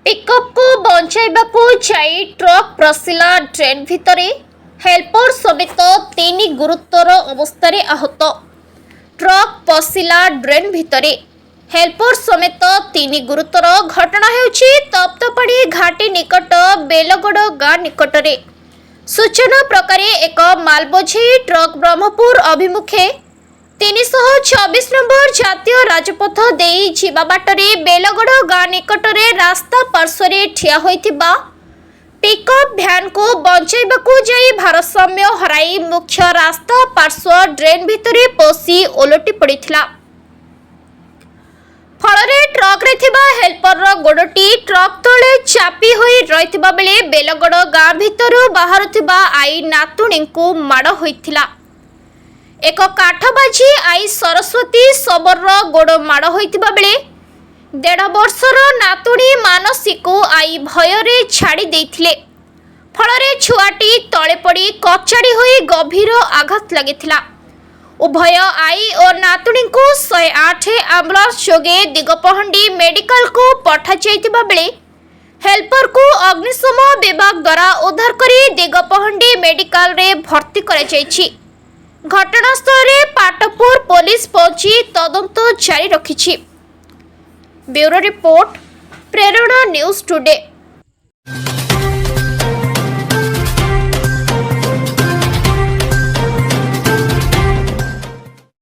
Pickup को बचाइबाकू जाई truck पसिला train भितर हेल्पर समेत 3 गुरुतर अवस्था आहत। ट्रक पसिला ड्रेन भितर हेल्पर समेत 3 गुरुतर घटना हेउछि तप्तपाणी घाटी निकट बेलगड़ गाँ निकटरे। सूचना प्रकार एक मालबोझेई ट्रक ब्रह्मपुर अभिमुखे 326 नंबर जातीय राजपथ देई जीवा बाटरे बेलगड़ गाँ निकटरे रास्ता पार्श्वरे ठिया होइतिबा पिकअप भ्यान को बचाइबाकू जाई भारसाम्य हराई मुख्य रास्ता पार्श्व ड्रेन भितरे पसी ओलटी पड़िथिला। फलरे ट्रक रे थिबा हेल्पर गोड़टी ट्रक तले चापी होई रहितिबा बेले बेलगड़ गाँ भितरु बाहरुथिबा आई नातुणी को माड़ होइथिला। एक काठबाजी आई सरस्वती सबर गोड़ माड़ होइतिबा बेले 1.5 वर्षर नातुणी मानसी को आई भୟରେ छाड़ी देइथिले। फलरे छुआटी तले पड़ी कचाड़ी होई गभीर आघात लागिथिला। उभय आई और नातुणी को 108 एम्बुलेंस जोगे दिगपहंडी मेडिकल को पठा जाइतिबा बेले हेल्पर को अग्निशम विभाग द्वारा उद्धार करी दिगपहंडी मेडिकल रे भर्ती करा जायछि। घटनास्थल रे पाटपुर पुलिस पहुंची तदंत जारी रखिछि। ब्यूरो रिपोर्ट प्रेरणा न्यूज टुडे।